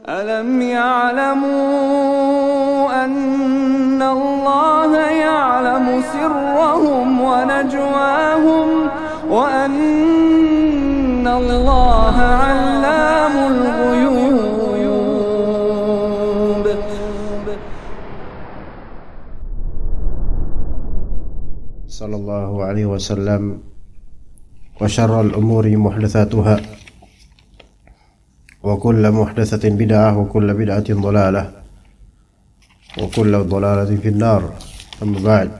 ألم يعلموا أن الله يعلم سرهم ونجواهم وأن الله علام الغيوب. صلى الله عليه وسلم. وشر الأمور محدثاتها وكل محدثة بدعة وكل بدعة ضلالة وكل ضلالة في النار. Amma ba'd.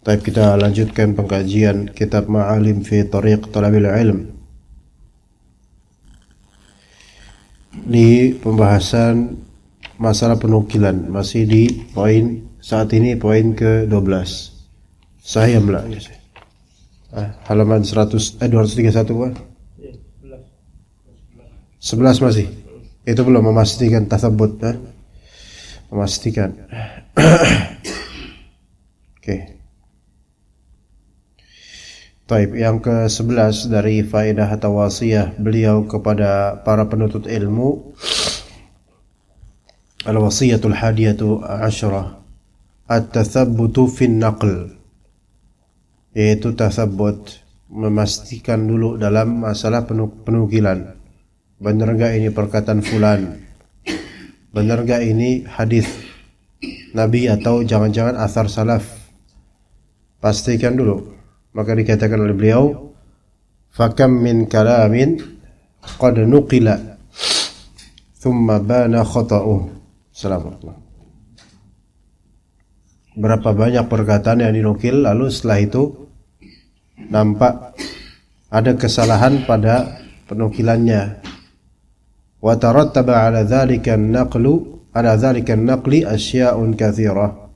Baik, kita lanjutkan pengkajian kitab Ma'alim fi Tariq Talabil Ilm di pembahasan masalah penukilan, masih di poin saat ini poin ke-12. Saya melak halaman 231 kan? 11 masih. Itu belum memastikan tathabbut, memastikan. Oke. Taib, yang ke-11 dari faedah atau wasiyah beliau kepada para penuntut ilmu, al-wasiyatul hadiyatu asyarah, at-tathabbutu fin naql, yaitu tathabbut, memastikan dulu dalam masalah penukilan. Benar enggak ini perkataan fulan? Benar enggak ini hadis Nabi atau jangan-jangan athar salaf? Pastikan dulu. Maka dikatakan oleh beliau, fakam min kalamin qad nuqila thumma bana khata'uh. Assalamualaikum. Berapa banyak perkataan yang dinukil lalu setelah itu nampak ada kesalahan pada penukilannya. Wa tarattaba ala dzalika an-naqli asya'un katsirah.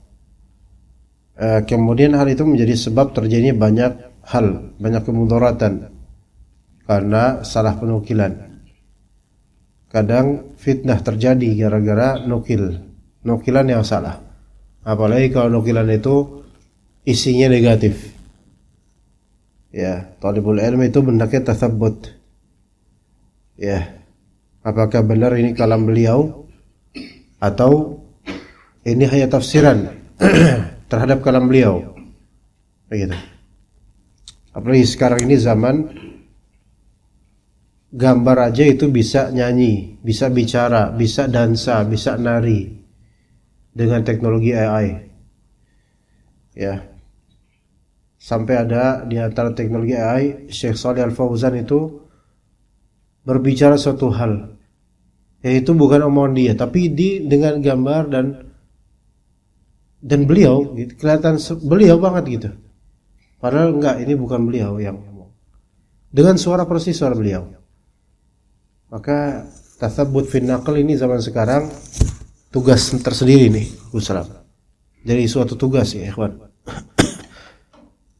Kemudian hal itu menjadi sebab terjadinya banyak kemudaratan karena salah penukilan. Kadang fitnah terjadi gara-gara nukilan yang salah. Apalagi kalau nukilan itu isinya negatif. Ya, talibul ilmi itu hendaknya tathabbut. Ya, apakah benar ini kalam beliau atau ini hanya tafsiran terhadap kalam beliau, begitu. Apalagi sekarang ini zaman gambar aja itu bisa nyanyi, bisa bicara, bisa dansa, bisa nari dengan teknologi AI. Ya, sampai ada di antara teknologi AI, Syekh Shalih Al-Fauzan itu berbicara suatu hal, yaitu bukan omongan dia, tapi dengan gambar dan beliau kelihatan beliau banget gitu. Padahal enggak, ini bukan beliau yang ngomong. Dengan suara persis suara beliau. Maka tathabbut fin naql ini zaman sekarang tugas tersendiri nih, Ustaz. Jadi suatu tugas ya, ikhwan.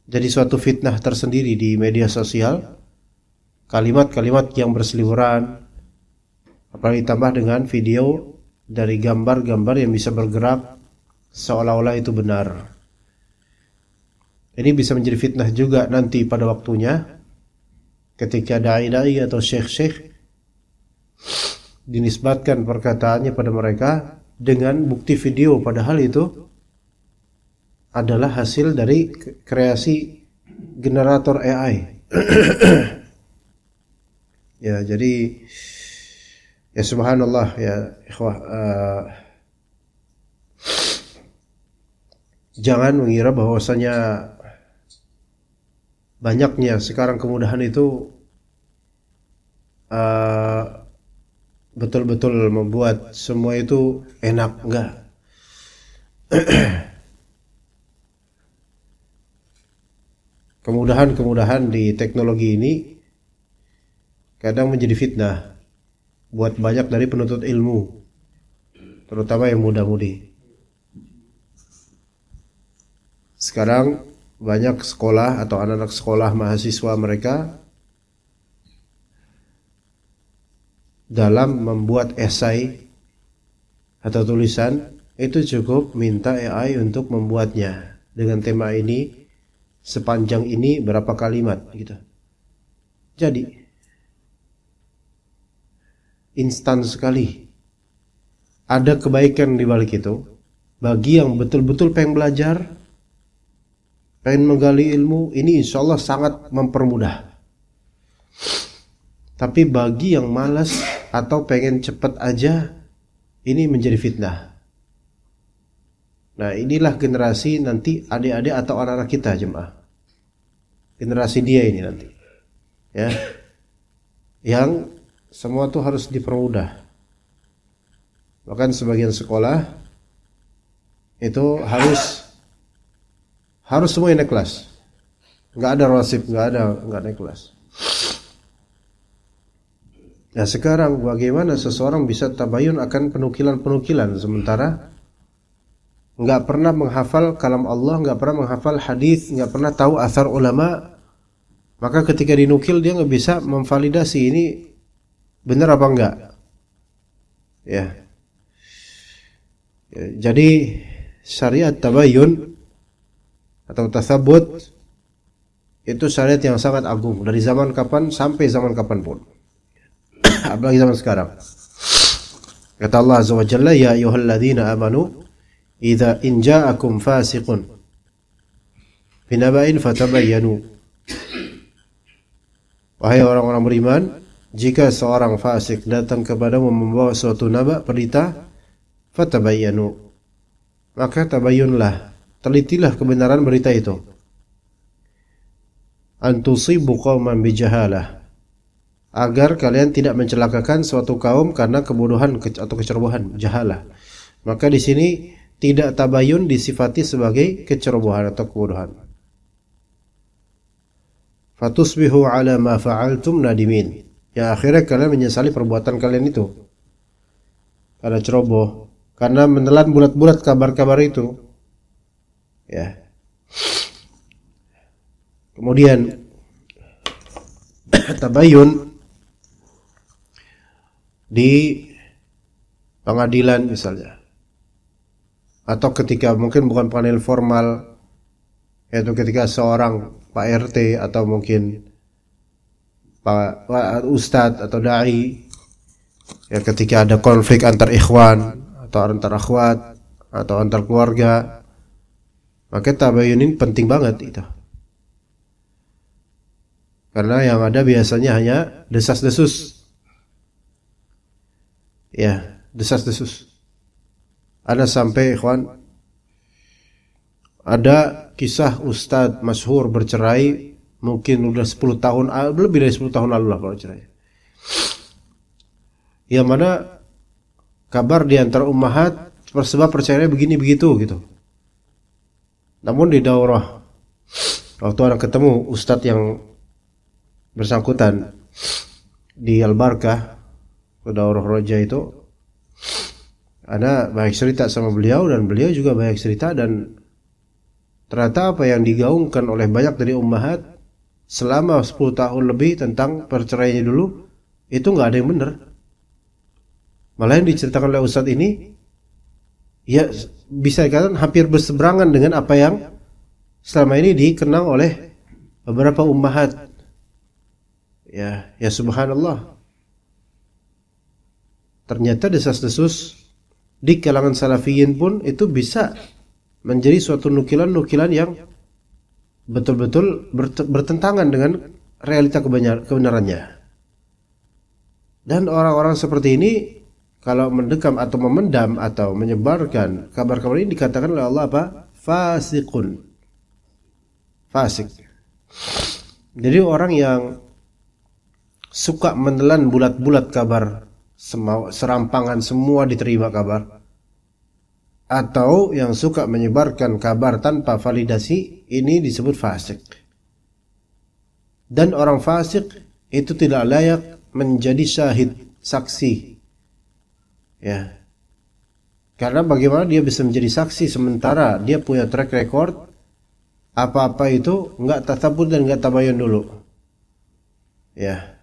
Jadi suatu fitnah tersendiri di media sosial. Kalimat-kalimat yang berseliweran, apalagi ditambah dengan video dari gambar-gambar yang bisa bergerak seolah-olah itu benar. Ini bisa menjadi fitnah juga nanti pada waktunya ketika dai-dai atau syekh-syekh dinisbatkan perkataannya pada mereka dengan bukti video, padahal itu adalah hasil dari kreasi generator AI. Ya, jadi ya subhanallah ya ikhwah, jangan mengira bahwasanya banyaknya sekarang kemudahan itu betul-betul membuat semua itu enak, enggak. Kemudahan-kemudahan di teknologi ini kadang menjadi fitnah buat banyak dari penuntut ilmu, terutama yang muda-mudi. Sekarang banyak sekolah atau anak-anak sekolah mahasiswa mereka dalam membuat esai atau tulisan itu cukup minta AI untuk membuatnya dengan tema ini, sepanjang ini berapa kalimat gitu. Jadi instan sekali. Ada kebaikan di balik itu. Bagi yang betul-betul pengen belajar, pengen menggali ilmu, ini insya Allah sangat mempermudah. Tapi bagi yang malas atau pengen cepat aja, ini menjadi fitnah. Nah, inilah generasi nanti adik-adik atau anak-anak kita jemaah. Generasi dia ini nanti. Ya. Yang semua tuh harus dipermudah. Bahkan sebagian sekolah itu harus semuanya naik kelas. Enggak ada rasib, enggak naik kelas. Nah, sekarang bagaimana seseorang bisa tabayun akan penukilan-penukilan sementara enggak pernah menghafal kalam Allah, enggak pernah menghafal hadis, enggak pernah tahu asar ulama, maka ketika dinukil dia enggak bisa memvalidasi ini benar apa enggak. Ya. Jadi syariat tabayun atau tasabbut itu syariat yang sangat agung dari zaman kapan sampai zaman kapan pun. Apalagi zaman sekarang. Kata Allah Azza wa Jalla, ya ayyuhalladzina amanu idza in ja'akum fasiqun binaba'in fatabayyanu. Wahai orang-orang beriman, jika seorang fasik datang kepadamu membawa suatu naba berita, fatabayyanu, maka tabayyunlah, telitilah kebenaran berita itu. Antusibu qauman bijahalah, agar kalian tidak mencelakakan suatu kaum karena kebodohan atau kecerobohan, jahalah. Maka di sini tidak tabayun disifati sebagai kecerobohan atau kebodohan. Fatusbihu ala ma fa'altum nadimin, ya akhirnya kalian menyesali perbuatan kalian itu karena ceroboh, karena menelan bulat-bulat kabar-kabar itu. Ya. Kemudian tabayun di pengadilan misalnya, atau ketika mungkin bukan panel formal, yaitu ketika seorang Pak RT atau mungkin Pak Ustadz atau Dai, ya ketika ada konflik antar ikhwan atau antar akhwat atau antar keluarga, maka tabayun ini penting banget itu. Karena yang ada biasanya hanya desas-desus. Ya, desas-desus. Ada sampai ikhwan, ada kisah ustadz masyhur bercerai, mungkin udah 10 tahun, lebih dari 10 tahun lalu lah kalau cerai. Yang mana kabar di antara ummahat sebab perceraian begini begitu gitu. Namun di daurah waktu orang ketemu ustadz yang bersangkutan di Al-Barkah, daurah Roja itu, ada banyak cerita sama beliau dan beliau juga banyak cerita, dan ternyata apa yang digaungkan oleh banyak dari ummahat selama 10 tahun lebih tentang perceraiannya dulu itu nggak ada yang benar. Malah yang diceritakan oleh ustadz ini ya bisa dikatakan hampir berseberangan dengan apa yang selama ini dikenang oleh beberapa ummahat. Ya subhanallah. Ternyata desas-desus di kalangan salafiyin pun itu bisa menjadi suatu nukilan-nukilan yang betul-betul bertentangan dengan realita kebenarannya. Dan orang-orang seperti ini kalau mendekam atau memendam atau menyebarkan kabar-kabar ini dikatakan oleh Allah apa? Fasiqun. Fasik. Jadi orang yang suka menelan bulat-bulat kabar, serampangan semua diterima kabar, atau yang suka menyebarkan kabar tanpa validasi, ini disebut fasik. Dan orang fasik itu tidak layak menjadi syahid, saksi. Ya. Karena bagaimana dia bisa menjadi saksi sementara dia punya track record apa-apa itu enggak tasabbut dan enggak tabayun dulu. Ya.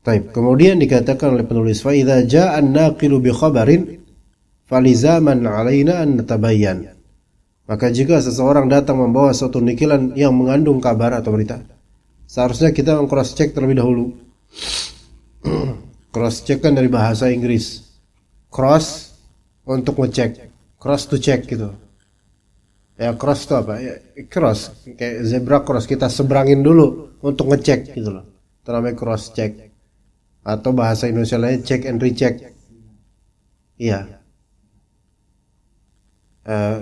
Baik, kemudian dikatakan oleh penulis, fa idza jaa an-naqilu bi khabarin falizaman 'alaina an natabayyan. Maka jika seseorang datang membawa suatu nukilan yang mengandung kabar atau berita, seharusnya kita meng-cross check terlebih dahulu. Cross check kan dari bahasa Inggris. Cross untuk ngecek, cross to check gitu. Ya cross itu apa? Ya, cross kayak zebra cross, kita seberangin dulu untuk ngecek gitu loh. Itu namanya cross check. Atau bahasa Indonesia lainnya check and recheck. Iya.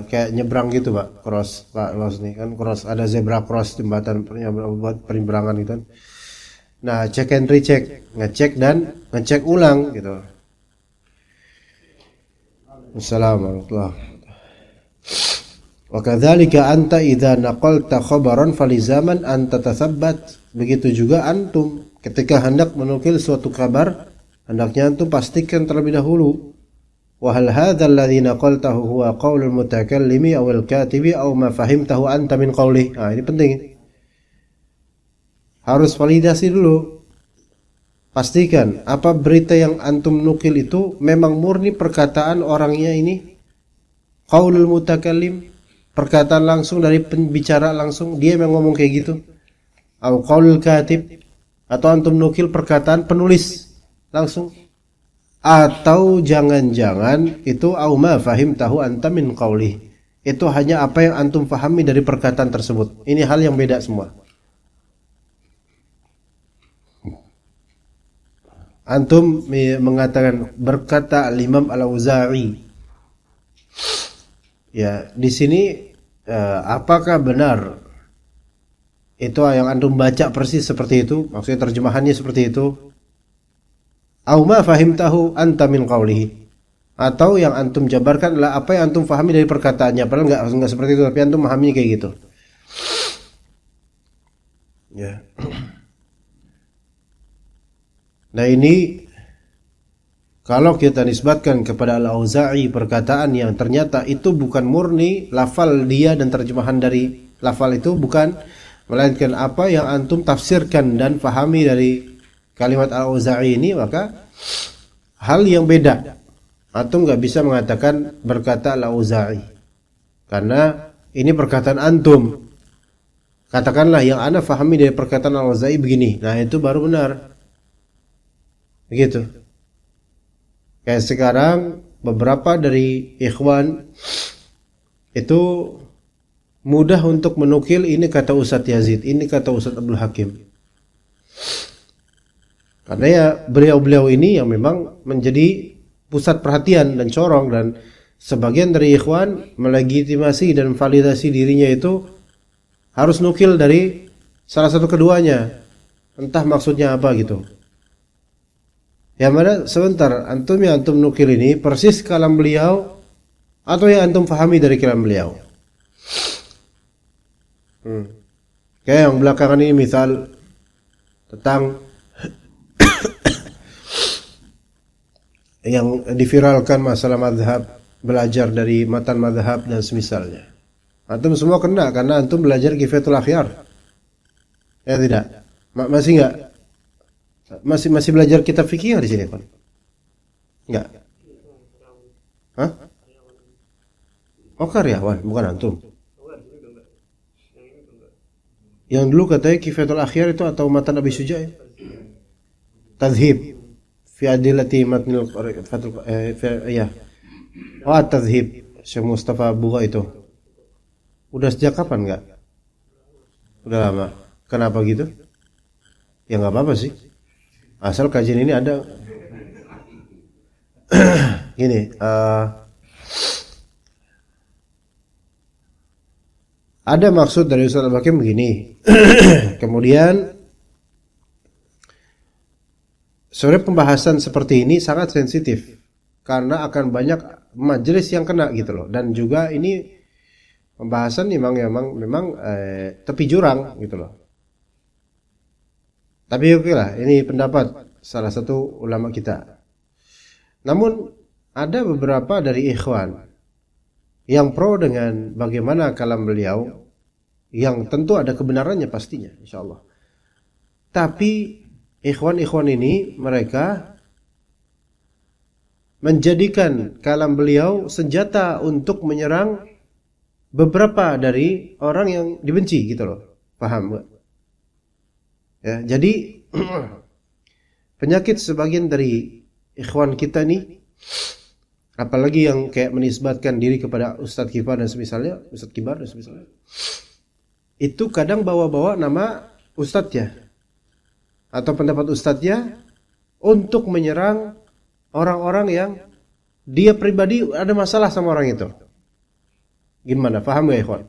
Kayak nyebrang gitu Pak, cross nih kan cross, ada zebra cross, jembatan buat penyeberangan gitu kan. Nah, check and recheck, ngecek dan ngecek ulang gitu. Assalamualaikum warahmatullahi wabarakatuh. Wa kadzalika anta idza naqalta khabaran falizaman an tatathabbat. Begitu juga antum ketika hendak menukil suatu kabar, hendaknya antum pastikan terlebih dahulu. Wa hal hadzal ladzi naqaltahu huwa qaulul mutakallimi aw al-katibi aw ma fahimtahu anta min qawli. Nah, ini penting. Harus validasi dulu. Pastikan apa berita yang antum nukil itu memang murni perkataan orangnya ini, qaulul mutakallim, perkataan langsung dari pembicara langsung, dia memang ngomong kayak gitu. Atau qaulul katib, atau antum nukil perkataan penulis langsung. Atau jangan-jangan itu au ma fahimtahu anta min qauli, itu hanya apa yang antum fahami dari perkataan tersebut. Ini hal yang beda semua. Antum mengatakan berkata Imam Al-Auza'i. Ya, di sini apakah benar itu yang antum baca persis seperti itu? Maksudnya terjemahannya seperti itu? Au ma fahimtahu anta min qawlihi. Atau yang antum jabarkan adalah apa yang antum fahami dari perkataannya, padahal enggak seperti itu, tapi antum memahami kayak gitu. Ya. Nah, ini kalau kita nisbatkan kepada Al-Auza'i perkataan yang ternyata itu bukan murni lafal dia dan terjemahan dari lafal itu bukan, melainkan apa yang antum tafsirkan dan fahami dari kalimat Al-Auza'i ini, maka hal yang beda. Antum nggak bisa mengatakan berkata Al-Auza'i karena ini perkataan antum. Katakanlah yang ana fahami dari perkataan Al-Auza'i begini. Nah, itu baru benar. Begitu. Kayak sekarang beberapa dari ikhwan itu mudah untuk menukil ini kata Ustadz Yazid, ini kata Ustadz Abdul Hakim. Karena ya beliau-beliau ini yang memang menjadi pusat perhatian dan corong, dan sebagian dari ikhwan melegitimasi dan validasi dirinya itu harus nukil dari salah satu keduanya. Entah maksudnya apa gitu. Yang mana sebentar, antum yang antum nukil ini persis kalam beliau atau yang antum fahami dari kalam beliau. Kayak yang belakangan ini misal tentang yang diviralkan masalah madhab, belajar dari matan madhab dan semisalnya. Antum semua kena karena antum belajar Kifayatul Akhyar. Ya tidak? Masih enggak? Masih belajar kitab fikih di sini, Pak? Enggak. Hah? Oh, karyawan, bukan antum. Yang dulu katanya Kifayatul Akhyar itu atau matan Abi Syuja' ya? Tadhib fi adillati matnil fatul ya. Oh, tadhib Syekh Mustafa Bugha itu. Udah sejak kapan enggak? Udah lama. Kenapa gitu? Ya enggak apa-apa sih. Asal kajian ini ada. Gini, ada maksud dari Ustaz Al-Hakim begini. Kemudian sebenarnya pembahasan seperti ini sangat sensitif karena akan banyak majelis yang kena gitu loh, dan juga ini pembahasan memang tepi jurang gitu loh. Tapi oke lah, ini pendapat salah satu ulama kita. Namun ada beberapa dari ikhwan yang pro dengan bagaimana kalam beliau, yang tentu ada kebenarannya pastinya, insyaallah. Tapi ikhwan-ikhwan ini mereka menjadikan kalam beliau senjata untuk menyerang beberapa dari orang yang dibenci gitu loh. Paham gak? Ya, jadi penyakit sebagian dari ikhwan kita nih, apalagi yang kayak menisbatkan diri kepada Ustadz Kibar dan semisalnya, itu kadang bawa-bawa nama ustadznya atau pendapat ustadznya untuk menyerang orang-orang yang dia pribadi ada masalah sama orang itu. Gimana? Paham gak ikhwan?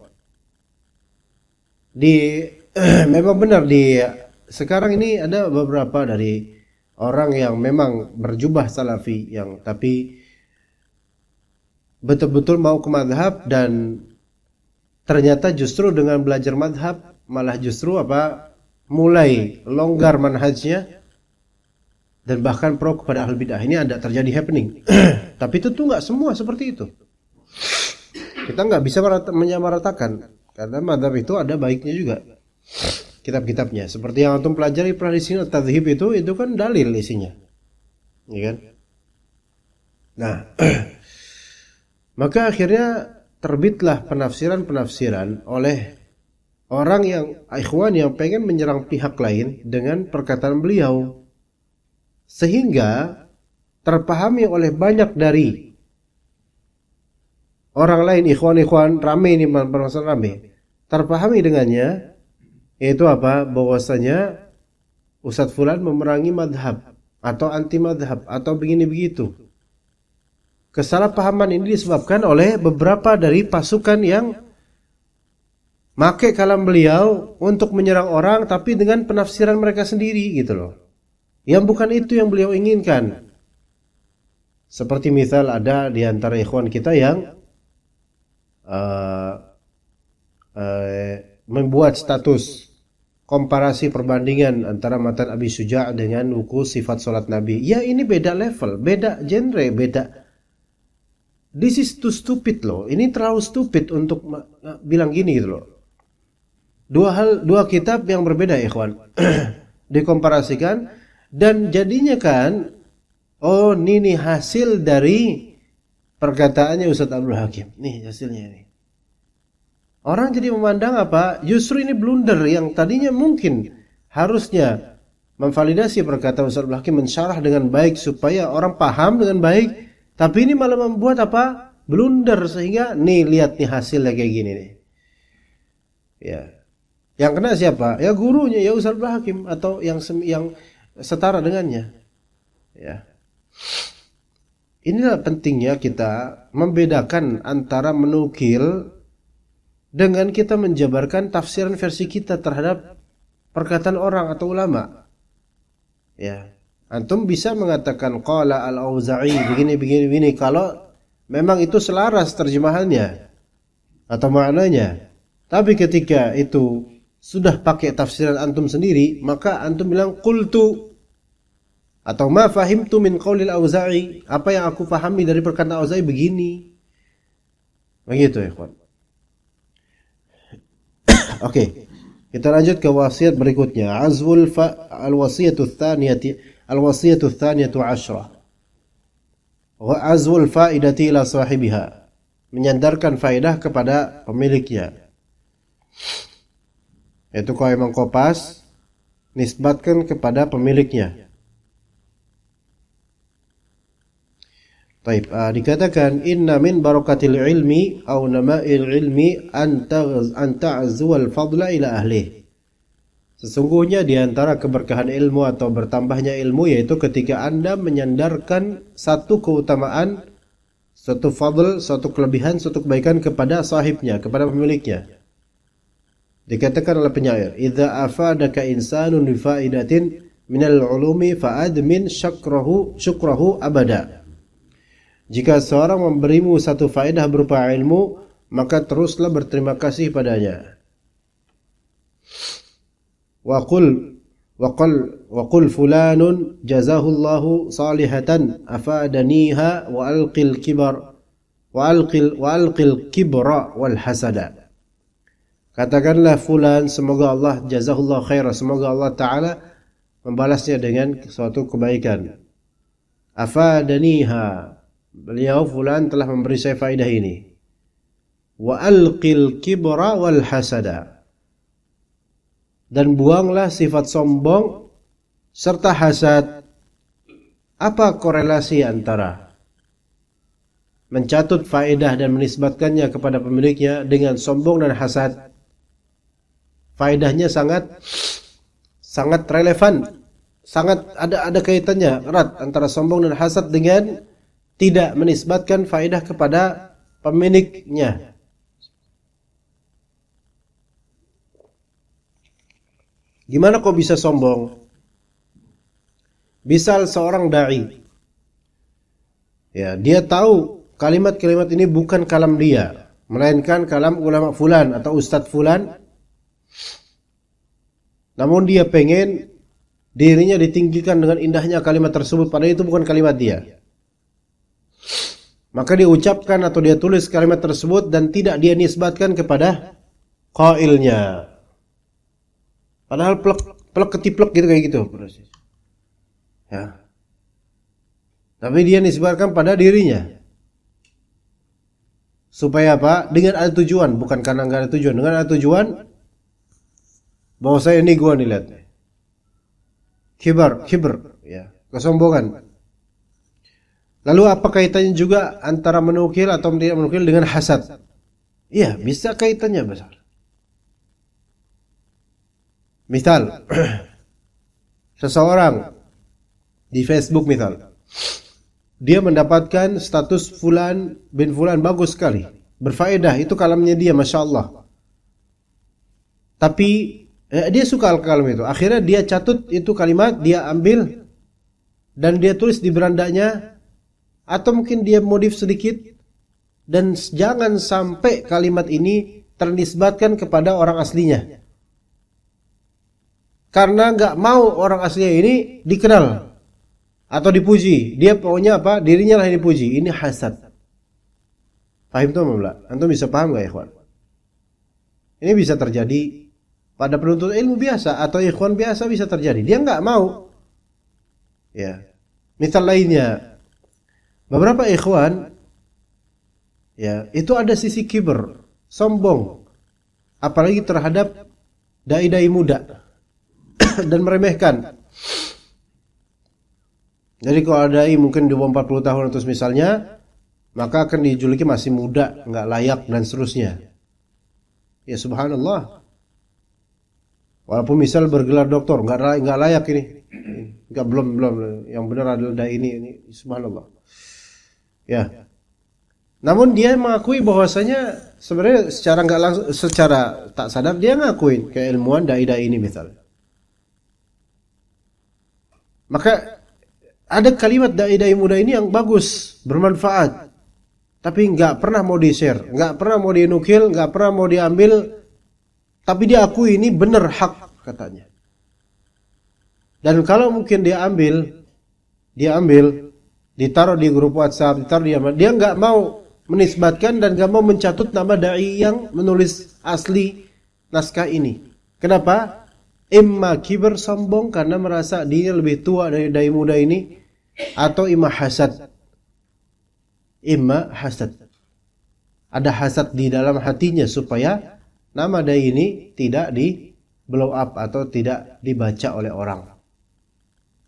Memang benar sekarang ini ada beberapa dari orang yang memang berjubah salafi yang tapi betul-betul mau ke madhab, dan ternyata justru dengan belajar madhab malah justru mulai longgar manhajnya dan bahkan pro kepada ahlul bidah. Ini ada terjadi happening. Tapi tentu nggak semua seperti itu. Kita nggak bisa menyamaratakan karena madhab itu ada baiknya juga. Kitab-kitabnya seperti yang antum pelajari pernah di sini, tadhib itu kan dalil isinya, ya kan? Nah, maka akhirnya terbitlah penafsiran oleh orang yang ikhwan yang pengen menyerang pihak lain dengan perkataan beliau, sehingga terpahami oleh banyak dari orang lain, ikhwan rame ini permasalahan rame, terpahami dengannya, yaitu bahwasanya Ustadz Fulan memerangi madhab atau anti madhab atau begini begitu. Kesalahpahaman ini disebabkan oleh beberapa dari pasukan yang make kalam beliau untuk menyerang orang, tapi dengan penafsiran mereka sendiri gitu loh, yang bukan itu yang beliau inginkan. Seperti misal ada di antara ikhwan kita yang membuat status komparasi perbandingan antara matan Abi Syuja' dengan buku sifat salat Nabi. Ya ini beda level, beda genre, beda. This is too stupid loh. Ini terlalu stupid untuk bilang gini gitu loh. Dua kitab yang berbeda ikhwan. Dikomparasikan dan jadinya kan, oh ini hasil dari perkataannya Ustadz Abdul Hakim. Nih hasilnya ini. Orang jadi memandang justru ini blunder yang tadinya mungkin harusnya memvalidasi perkataan Ustaz Abdul Hakim, mensyarah dengan baik supaya orang paham dengan baik, tapi ini malah membuat blunder sehingga nih lihat nih hasilnya kayak gini nih. Ya. Yang kena siapa? Ya gurunya, ya Ustaz Abdul Hakim atau yang setara dengannya. Ya. Inilah pentingnya kita membedakan antara menukil dengan kita menjabarkan tafsiran versi kita terhadap perkataan orang atau ulama. Ya, antum bisa mengatakan qala al-Auza'i begini kalau memang itu selaras terjemahannya atau maknanya. Tapi ketika itu sudah pakai tafsiran antum sendiri, maka antum bilang qultu atau ma fahimtu min qaulil Auza'i, apa yang aku pahami dari perkataan Auza'i begini. Begitu ya, kawan. Oke, kita lanjut ke wasiat berikutnya. Al-wasiyatu tsaniyatu asyrah. Wa azwul faidati ila sahibiha. Menyandarkan faedah kepada pemiliknya. Itu kalau emang kopas, nisbatkan kepada pemiliknya. Taib, dikatakan inna min barakatil ilmi au nama'il ilmi an ta'azzuwal fadla ila ahli. Sesungguhnya di antara keberkahan ilmu atau bertambahnya ilmu yaitu ketika Anda menyandarkan satu keutamaan, suatu fadl, suatu kelebihan, suatu kebaikan kepada sahibnya, kepada pemiliknya. Dikatakan oleh penyair, idza afadaka insanun bi faidatin minal ulumi fa'admin syukrahu abada. Jika seorang memberimu satu faedah berupa ilmu, maka teruslah berterima kasih padanya. Wa qul fulanun jazahullahu salihatan afadaniha wa alqil kibra wal hasada. Katakanlah fulan, semoga Allah jazahullah khair, semoga Allah Ta'ala membalasnya dengan suatu kebaikan. Afadaniha, beliau fulan telah memberi saya faedah ini. Wa alqil kibra wal hasada, dan buanglah sifat sombong serta hasad. Apa korelasi antara mencatut faedah dan menisbatkannya kepada pemiliknya dengan sombong dan hasad? Faedahnya sangat relevan, sangat ada kaitannya erat antara sombong dan hasad dengan tidak menisbatkan faedah kepada pemiliknya. Gimana kok bisa sombong? Misal seorang dai, ya, dia tahu kalimat-kalimat ini bukan kalam dia, melainkan kalam ulama fulan atau ustadz fulan. Namun dia pengen dirinya ditinggikan dengan indahnya kalimat tersebut, padahal itu bukan kalimat dia. Maka dia ucapkan atau dia tulis kalimat tersebut dan tidak dia nisbatkan kepada qailnya. Padahal plek ketiplek gitu kayak gitu. Ya. Tapi dia nisbatkan pada dirinya. Supaya apa? Dengan ada tujuan, bukan karena enggak ada tujuan. Dengan ada tujuan bahwa saya ini gua nih, lihat. Kibr, ya, kesombongan. Lalu apa kaitannya juga antara menukil atau tidak menukil dengan hasad? Iya, bisa kaitannya besar. Misal, seseorang di Facebook misal, dia mendapatkan status fulan bin fulan bagus sekali, berfaedah, itu kalamnya dia, masya Allah. Tapi dia suka kalam itu, akhirnya dia catut itu kalimat, dia ambil dan dia tulis di berandanya, atau mungkin dia modif sedikit, dan jangan sampai kalimat ini ternisbatkan kepada orang aslinya. Karena nggak mau orang aslinya ini dikenal atau dipuji. Dia pokoknya apa? Dirinya lah yang dipuji. Ini hasad. Paham tuh Mbak? Antum bisa paham nggak, ikhwan? Ini bisa terjadi pada penuntut ilmu biasa atau ikhwan biasa, bisa terjadi. Dia nggak mau. Ya. Misal lainnya, beberapa ikhwan, ya, itu ada sisi kibr, sombong, apalagi terhadap dai-dai muda. Dan meremehkan. Jadi kalau ada mungkin di bawah 40 tahun terus misalnya, maka akan dijuluki masih muda, nggak layak dan seterusnya. Ya subhanallah. Walaupun misal bergelar doktor, nggak layak ini. Nggak belum yang benar adalah ini subhanallah. Ya. Namun dia mengakui bahwasanya sebenarnya secara nggak langsung, secara tak sadar dia ngakuin keilmuan dai-dai ini misalnya. Maka ada kalimat dai-dai muda ini yang bagus, bermanfaat, tapi nggak pernah mau di-share, nggak pernah mau dinukil, nggak pernah mau diambil, tapi dia akui ini benar hak katanya. Dan kalau mungkin dia ambil, ditaruh di grup WhatsApp, dia nggak mau menisbatkan dan nggak mau mencatut nama dai yang menulis asli naskah ini. Kenapa? Imma kibir, sombong karena merasa dirinya lebih tua dari dai muda ini, atau imma hasad. Ada hasad di dalam hatinya supaya nama dai ini tidak di blow up atau tidak dibaca oleh orang.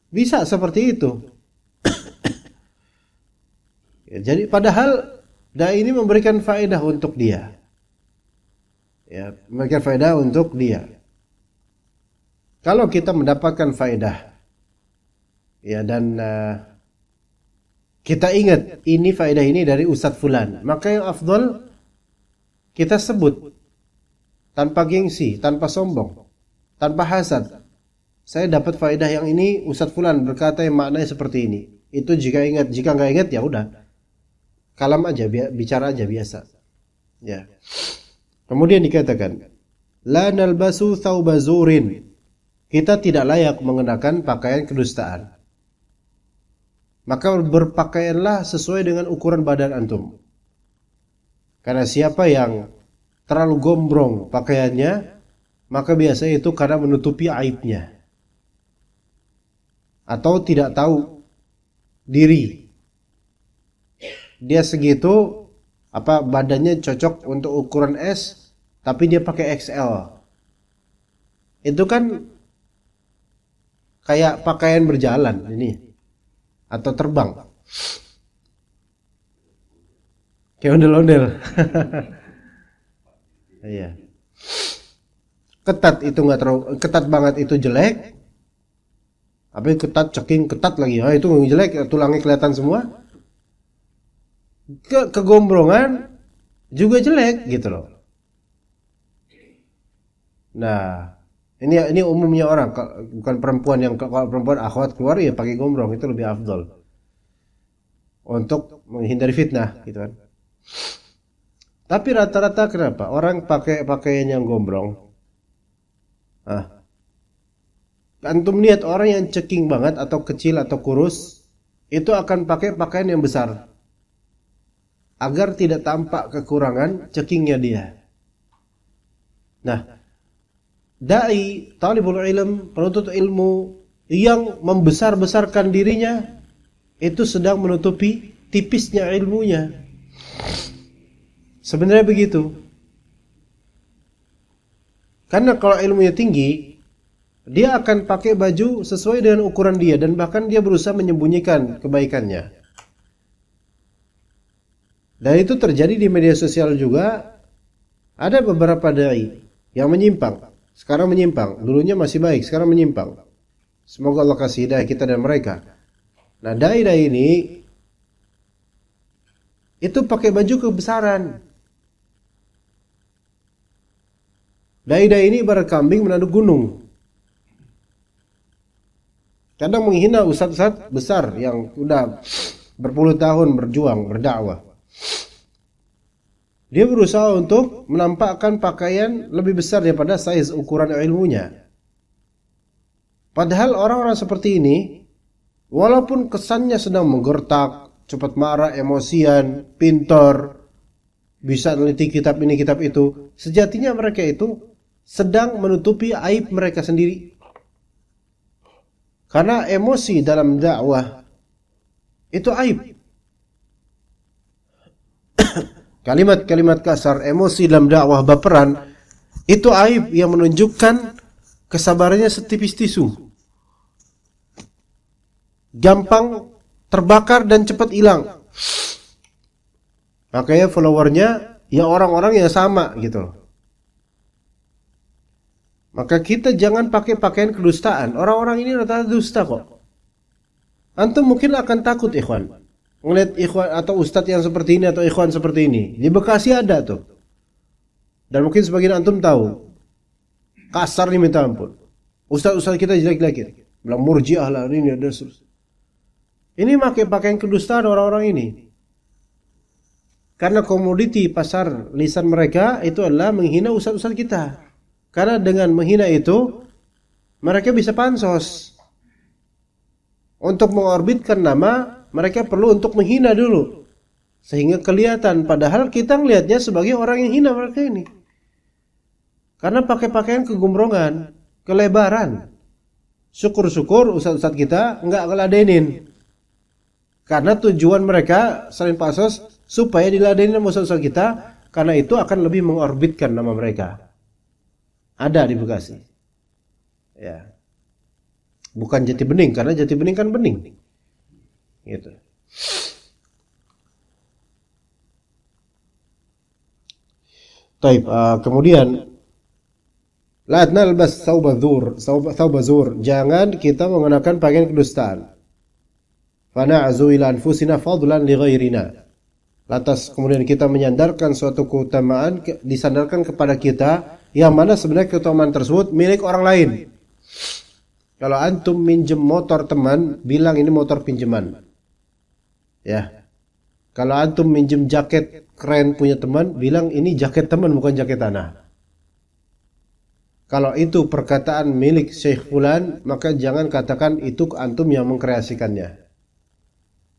Bisa seperti itu. Ya, jadi padahal dai ini memberikan faedah untuk dia. Ya, memberikan faedah untuk dia. Kalau kita mendapatkan faedah, ya, dan kita ingat ini faedah ini dari Ustadz Fulan, maka yang afdal kita sebut tanpa gengsi, tanpa sombong, tanpa hasad. Saya dapat faedah yang ini, Ustadz Fulan berkata yang maknanya seperti ini. Itu jika ingat, jika nggak ingat ya udah, kalam aja, bicara aja biasa. Ya. Kemudian dikatakan, la nalbasu thawba zurin. Kita tidak layak mengenakan pakaian kedustaan. Maka berpakaianlah sesuai dengan ukuran badan antum. Karena siapa yang terlalu gombrong pakaiannya, maka biasanya itu karena menutupi aibnya. Atau tidak tahu diri. Dia segitu, badannya cocok untuk ukuran S, tapi dia pakai XL. Itu kan kayak pakaian berjalan ini. atau terbang. Kayak ondel-ondel. Iya. Ketat itu nggak terlalu ketat banget, itu jelek. Apa ketat, ceking, ketat lagi. Ah, itu jelek, tulangnya kelihatan semua. Kegombrongan juga jelek gitu loh. Nah, ini umumnya orang, bukan perempuan. Yang kalau perempuan akhwat keluar ya pakai gombrong, itu lebih afdol untuk menghindari fitnah gitu kan. Tapi rata-rata kenapa orang pakai pakaian yang gombrong? Antum lihat orang yang ceking banget atau kecil atau kurus itu akan pakai pakaian yang besar agar tidak tampak kekurangan cekingnya dia. Nah, dai, talibul ilm, penuntut ilmu yang membesar-besarkan dirinya itu sedang menutupi tipisnya ilmunya. Sebenarnya begitu. Karena kalau ilmunya tinggi, dia akan pakai baju sesuai dengan ukuran dia, dan bahkan dia berusaha menyembunyikan kebaikannya. Dan itu terjadi di media sosial juga. Ada beberapa dai yang menyimpang. Sekarang menyimpang. Dulunya masih baik, sekarang menyimpang. Semoga Allah kasih hidayah kita dan mereka. Nah, dai-dai ini itu pakai baju kebesaran. Dai-dai ini ibarat kambing menanduk gunung. Kadang menghina ustaz-ustaz besar yang udah berpuluh tahun berjuang, berdakwah. Dia berusaha untuk menampakkan pakaian lebih besar daripada size ukuran ilmunya. Padahal orang-orang seperti ini, walaupun kesannya sedang menggertak, cepat marah, emosian, pintar, bisa neliti kitab ini, kitab itu, sejatinya mereka itu sedang menutupi aib mereka sendiri. Karena emosi dalam dakwah itu aib. Kalimat-kalimat kasar, emosi dalam dakwah, baperan, itu aib yang menunjukkan kesabarannya setipis tisu. Gampang terbakar dan cepat hilang. Makanya followernya ya orang-orang yang sama gitu. Maka kita jangan pakai pakaian kedustaan. Orang-orang ini rata-rata dusta kok. Antum mungkin akan takut ikhwan ngeliat ikhwan atau ustadz yang seperti ini atau ikhwan seperti ini. Di Bekasi ada tuh. Dan mungkin sebagian antum tahu. Kasar nih minta ampun. Ustadz-ustadz kita jelek-jelekin. Bilang murjiah lah ini ada. Ini pakai pakaian kedustaan orang-orang ini. Karena komoditi pasar lisan mereka itu adalah menghina ustadz-ustadz kita. Karena dengan menghina itu mereka bisa pansos. Untuk mengorbitkan nama, mereka perlu untuk menghina dulu. Sehingga kelihatan, padahal kita ngelihatnya sebagai orang yang hina mereka ini. Karena pakai pakaian kegombrongan, kelebaran. Syukur-syukur ustaz-ustaz kita enggak ngeladenin. Karena tujuan mereka selain pansos supaya diladenin sama ustaz-ustaz kita, karena itu akan lebih mengorbitkan nama mereka. Ada di Bekasi. Ya. Bukan Jati Bening, karena Jati Bening kan bening. Gitu. Taib, kemudian la nalbas thawba zur, jangan kita mengenakan pakaian kedustaan. Fa na'zu ila anfusina fadlan li ghairina. Lantas kemudian kita menyandarkan suatu keutamaan, disandarkan kepada kita yang mana sebenarnya keutamaan tersebut milik orang lain. Kalau antum minjem motor teman, bilang ini motor pinjaman. Ya. Kalau antum minjem jaket keren punya teman, bilang ini jaket teman bukan jaket anak. Kalau itu perkataan milik Syekh Fulan, maka jangan katakan itu antum yang mengkreasikannya.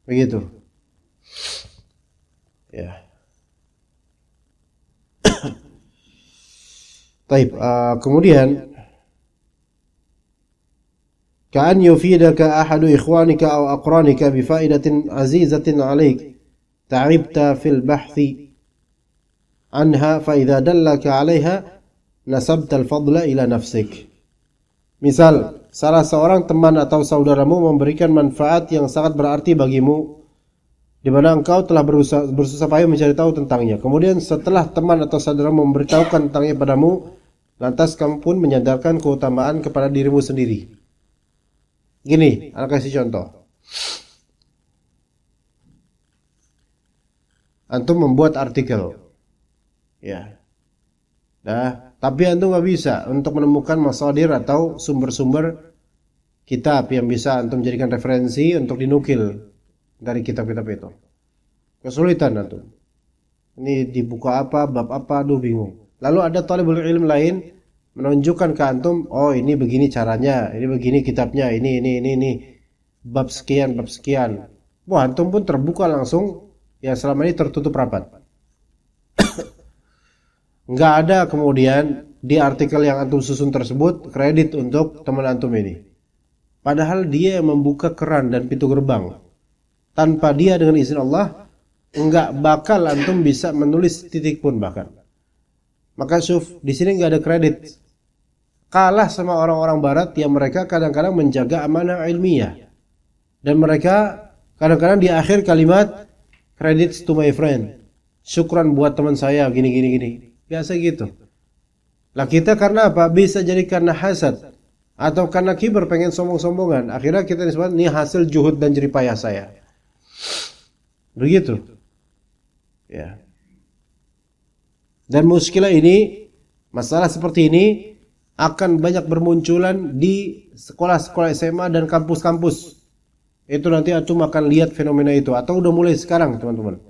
Begitu. Ya. Taib, kemudian كأن يفيدك أحد إخوانك أو أقرانك بفائدة عزيزة عليك تعبت في البحث عنها فإذا دلك عليها نسبت الفضل إلى نفسك. Misal, salah seorang teman atau saudaramu memberikan manfaat yang sangat berarti bagimu, di mana engkau telah bersusah payah mencari tahu tentangnya. Kemudian setelah teman atau saudara memberitahukan tentangnya padamu, lantas kamu pun menyadarkan keutamaan kepada dirimu sendiri. Gini, anak kasih contoh. Antum membuat artikel, ya. Nah, tapi antum nggak bisa untuk menemukan masadir atau sumber-sumber kitab yang bisa antum jadikan referensi untuk dinukil dari kitab-kitab itu. Kesulitan antum. Ini dibuka apa, bab apa, aduh bingung. Lalu ada talibul ilm lain menunjukkan ke antum, oh ini begini caranya, ini begini kitabnya, ini. Bab sekian. Wah, antum pun terbuka langsung. Yang selama ini tertutup rapat. Nggak ada kemudian di artikel yang antum susun tersebut kredit untuk teman antum ini. Padahal dia yang membuka keran dan pintu gerbang. Tanpa dia dengan izin Allah, nggak bakal antum bisa menulis titik pun bahkan. Maka syuf, di sini nggak ada kredit. Kalah sama orang-orang barat yang mereka kadang-kadang menjaga amanah ilmiah. Dan mereka kadang-kadang di akhir kalimat, credits to my friend. Syukran buat teman saya gini. Biasa gitu. Lah kita karena apa? Bisa jadi karena hasad atau karena kiber pengen sombong-sombongan. Akhirnya kita disebut ini hasil juhud dan jerih payah saya. Begitu. Ya. Dan muskilah ini, masalah seperti ini akan banyak bermunculan di sekolah-sekolah SMA dan kampus-kampus. Itu nanti antum akan lihat fenomena itu atau udah mulai sekarang teman-teman.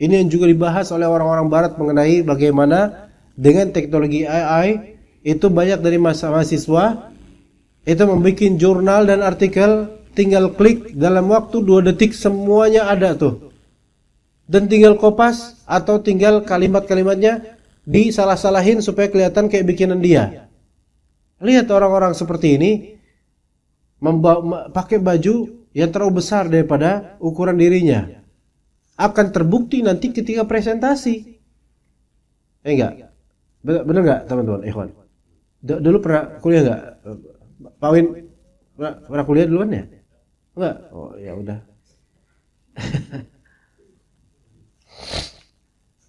Ini yang juga dibahas oleh orang-orang barat mengenai bagaimana dengan teknologi AI itu banyak dari mahasiswa itu membuat jurnal dan artikel, tinggal klik dalam waktu 2 detik semuanya ada tuh. Dan tinggal kopas atau tinggal kalimat-kalimatnya disalah-salahin supaya kelihatan kayak bikinan dia. Lihat orang-orang seperti ini pakai baju yang terlalu besar daripada ukuran dirinya. Akan terbukti nanti ketika presentasi. Enggak? Benar enggak teman-teman? Ikhwan. Dulu pernah kuliah enggak? Pak Win pernah kuliah duluan ya? Enggak? Oh ya udah.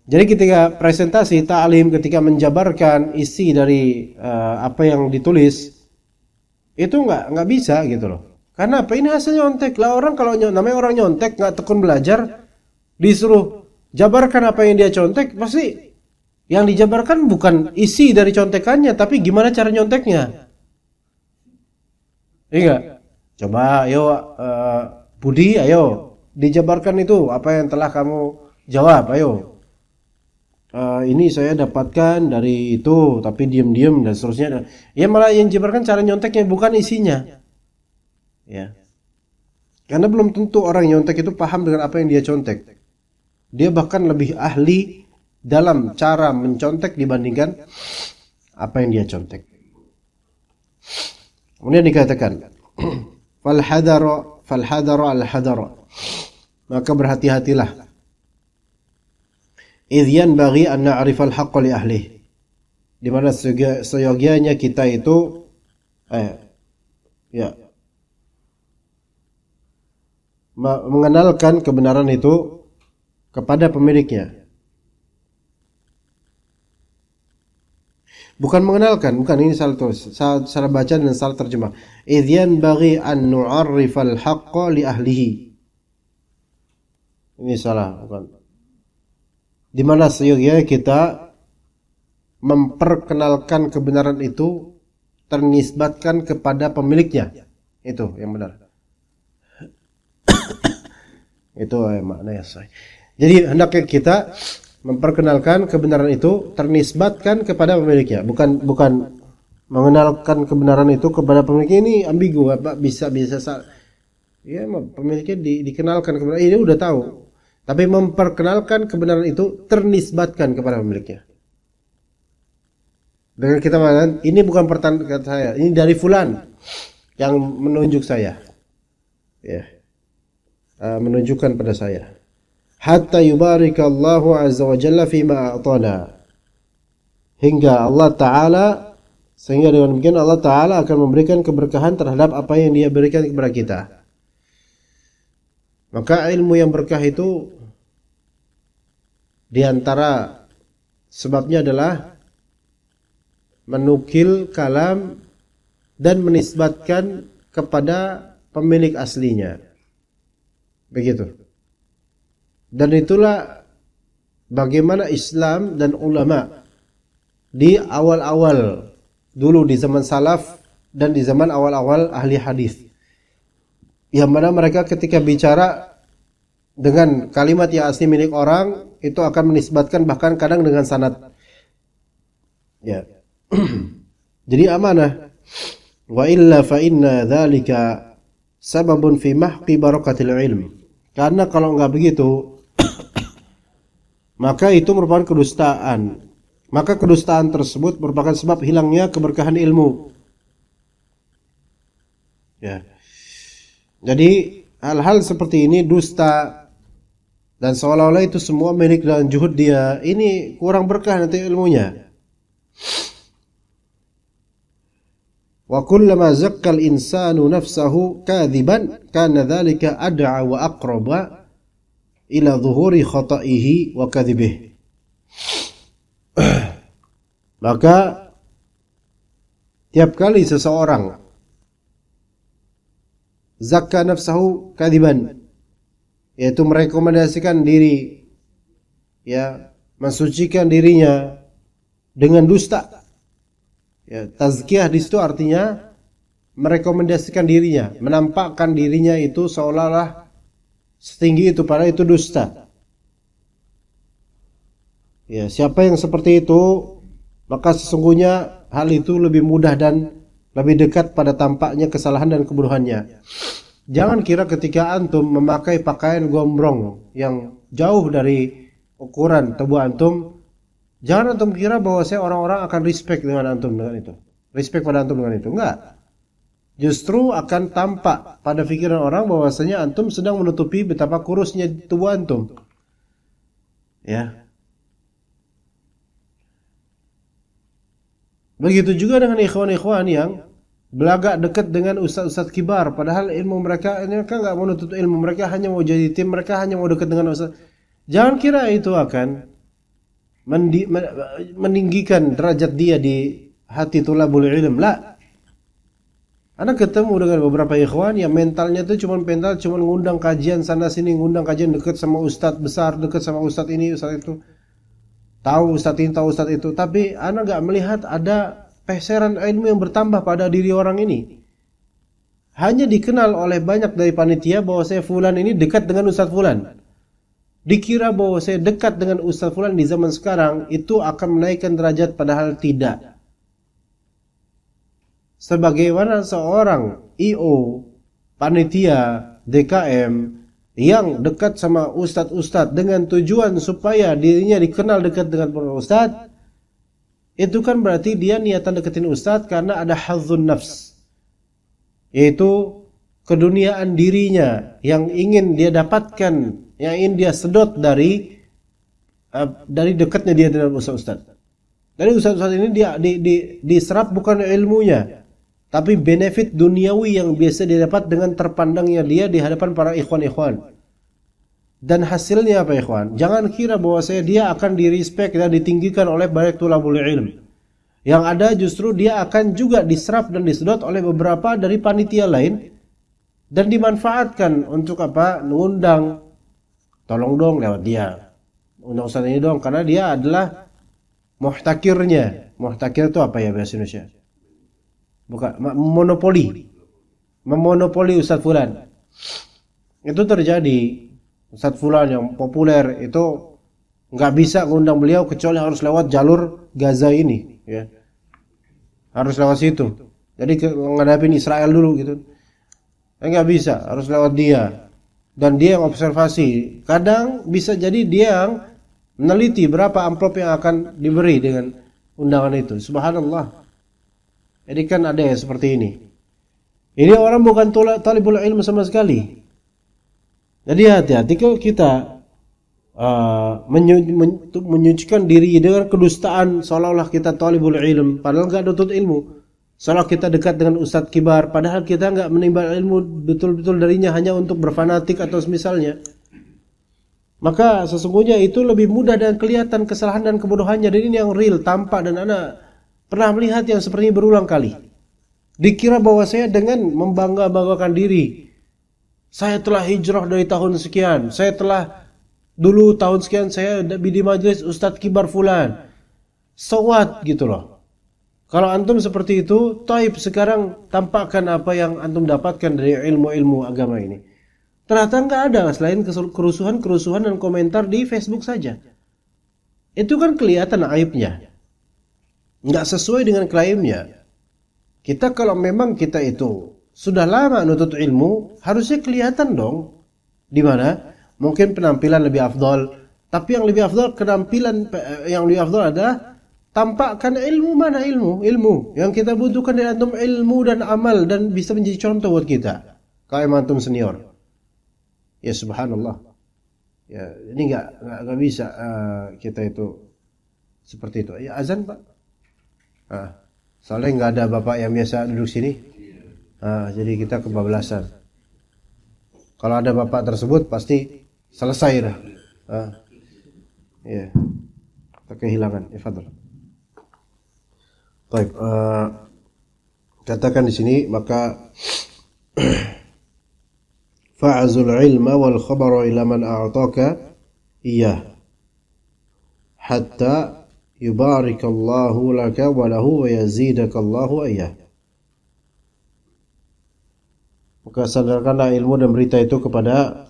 Jadi ketika presentasi ta'lim, ketika menjabarkan isi dari apa yang ditulis, itu nggak bisa gitu loh. Karena apa? Ini hasil nyontek lah. Orang kalau namanya orang nyontek nggak tekun belajar, disuruh jabarkan apa yang dia contek, pasti yang dijabarkan bukan isi dari contekannya, tapi gimana cara nyonteknya. Iya. Coba ayo Budi, ayo dijabarkan itu apa yang telah kamu jawab, ayo. Ini saya dapatkan dari itu, tapi diam-diam dan seterusnya. Ya malah yang dijabarkan cara nyonteknya bukan isinya. Ya. Karena belum tentu orang nyontek itu paham dengan apa yang dia contek. Dia bahkan lebih ahli dalam cara mencontek dibandingkan apa yang dia contek. Kemudian dikatakan, fal hadara al hadara. Maka berhati-hatilah. Idh yanbaghi an na'rifal haqqa li ahlihi. Di mana seyogianya kita itu mengenalkan kebenaran itu kepada pemiliknya. Bukan mengenalkan, bukan, ini salah tulis, salah baca dan salah terjemah. Idh yanbaghi an nu'arrifal haqqa li ahlihi. Ini salah, bukan. Di mana seyogianya kita memperkenalkan kebenaran itu ternisbatkan kepada pemiliknya. Itu yang benar. Itu maknanya saya. Jadi hendaknya kita memperkenalkan kebenaran itu ternisbatkan kepada pemiliknya, bukan mengenalkan kebenaran itu kepada pemiliknya. Ini ambigu, apa bisa ya pemiliknya dikenalkan kebenaran ini udah tahu. Tapi memperkenalkan kebenaran itu ternisbatkan kepada pemiliknya. Dengan kita mengatakan, ini bukan pertanyaan saya, ini dari fulan yang menunjuk saya. Ya. Menunjukkan pada saya. Hatta yubarikallahu azza wa jalla fima a'tana. Hingga Allah Ta'ala Sehingga dengan demikian Allah Ta'ala akan memberikan keberkahan terhadap apa yang Dia berikan kepada kita. Maka ilmu yang berkah itu di antara sebabnya adalah menukil kalam dan menisbatkan kepada pemilik aslinya. Begitu. Dan itulah bagaimana Islam dan ulama di awal-awal dulu di zaman salaf dan di zaman awal-awal ahli hadis. Yang mana mereka ketika bicara dengan kalimat yang asli milik orang itu akan menisbatkan bahkan kadang dengan sanad. Ya. Jadi amanah. Wa illa fa inna dzalika sababun fi mahqi barakatil ilm. Karena kalau enggak begitu maka itu merupakan kedustaan. Maka kedustaan tersebut merupakan sebab hilangnya keberkahan ilmu. Ya. Jadi hal-hal seperti ini dusta dan seolah-olah itu semua milik dan juhud dia. Ini kurang berkah nanti ilmunya. Wa kullama zakka al-insanu nafsahu kadziban kana dzalika ad'a wa aqraba ila dhuhuri khata'ihi wa kadzibihi. Maka tiap kali seseorang zakka nafsahu kadziban, yaitu merekomendasikan diri, ya, mensucikan dirinya dengan dusta. Ya, tazkiyah di situ artinya merekomendasikan dirinya, menampakkan dirinya itu seolah-olah setinggi itu, padahal itu dusta. Ya, siapa yang seperti itu, maka sesungguhnya hal itu lebih mudah dan lebih dekat pada tampaknya kesalahan dan kebodohannya. Jangan kira ketika antum memakai pakaian gombrong yang jauh dari ukuran tubuh antum, jangan antum kira bahwa orang-orang akan respect dengan antum dengan itu. Respect pada antum dengan itu. Enggak. Justru akan tampak pada pikiran orang bahwasanya antum sedang menutupi betapa kurusnya tubuh antum. Ya. Begitu juga dengan ikhwan-ikhwan yang belagak dekat dengan ustaz-ustaz kibar, padahal ilmu mereka enggak mau nuntut ilmu, mereka hanya mau jadi tim, mereka hanya mau dekat dengan ustaz. Jangan kira itu akan meninggikan derajat dia di hati tulabul ilm. La. Anak ketemu dengan beberapa ikhwan yang mentalnya itu cuma ngundang kajian sana sini, ngundang kajian dekat sama ustaz besar, dekat sama ustaz ini, ustaz itu. Tahu ustaz ini, tahu ustaz itu, tapi anak enggak melihat ada peseran ilmu yang bertambah pada diri orang ini. Hanya dikenal oleh banyak dari panitia bahwa saya fulan ini dekat dengan ustaz fulan. Dikira bahwa saya dekat dengan ustaz fulan di zaman sekarang itu akan menaikkan derajat, padahal tidak. Sebagaimana seorang IO, panitia, DKM yang dekat sama ustadz-ustadz dengan tujuan supaya dirinya dikenal dekat dengan para ustadz, itu kan berarti dia niatan deketin ustadz karena ada hazzun nafs, yaitu keduniaan dirinya yang ingin dia dapatkan, yang ingin dia sedot dari dekatnya dia dengan ustadz-ustadz. Dari ustadz-ustadz ini dia diserap bukan ilmunya, tapi benefit duniawi yang biasa dia dapat dengan terpandangnya dia di hadapan para ikhwan-ikhwan. Dan hasilnya apa ikhwan? Jangan kira bahwa dia akan direspek dan ditinggikan oleh banyak tulabul ilm. Yang ada justru dia akan juga diserap dan disedot oleh beberapa dari panitia lain dan dimanfaatkan untuk apa? Mengundang, tolong dong lewat dia, undang ustaz ini dong, karena dia adalah muhtakirnya. Muhtakir itu apa ya bahasa Indonesia? Bukan, memonopoli ustaz fulan. Itu terjadi. Ustaz fulan yang populer itu nggak bisa ngundang beliau kecuali harus lewat jalur Gaza ini, ya. Harus lewat situ. Jadi ngadapin Israel dulu gitu. Nggak bisa, harus lewat dia. Dan dia yang observasi. Kadang bisa jadi dia yang meneliti berapa amplop yang akan diberi dengan undangan itu. Subhanallah. Jadi kan ada yang seperti ini. Ini orang bukan talibul ilmu sama sekali. Jadi hati-hati kalau kita menyucikan diri dengan kedustaan seolah-olah kita talibul ilm padahal enggak nuntut ilmu, seolah kita dekat dengan ustadz kibar padahal kita enggak menimba ilmu betul-betul darinya hanya untuk berfanatik atau semisalnya. Maka sesungguhnya itu lebih mudah dan kelihatan kesalahan dan kebodohannya, dan ini yang real, tampak, dan anak pernah melihat yang seperti ini berulang kali. Dikira bahwa saya dengan membangga-banggakan diri, saya telah hijrah dari tahun sekian, saya telah dulu tahun sekian saya di majelis Ustadz Kibar Fulan. So what gitu loh. Kalau antum seperti itu, taib sekarang tampakkan apa yang antum dapatkan dari ilmu-ilmu agama ini. Ternyata enggak ada selain kerusuhan dan komentar di Facebook saja. Itu kan kelihatan aibnya. Enggak sesuai dengan klaimnya. Kita kalau memang kita itu sudah lama nuntut ilmu, harusnya kelihatan dong. Di mana? Mungkin penampilan lebih afdal, tapi yang lebih afdal yang lebih afdal adalah tampakkan ilmu. Mana ilmu? Ilmu yang kita butuhkan dari antum, ilmu dan amal, dan bisa menjadi contoh buat kita. Kalau antum senior, ya subhanallah. Ya ini nggak bisa kita itu seperti itu. Ya azan pak. Soalnya nggak ada bapak yang biasa duduk sini. Jadi kita kebablasan. Kalau ada bapak tersebut pasti selesai dah. Ya, kita kehilangan. Fadhal. Baik. Katakan di sini maka fa'azul ilma wal khabara ila man a'taka iyyah hatta yubarikallahu laka wa lahu wa yazidakallahu iyyah. Maka sadarkanlah ilmu dan berita itu kepada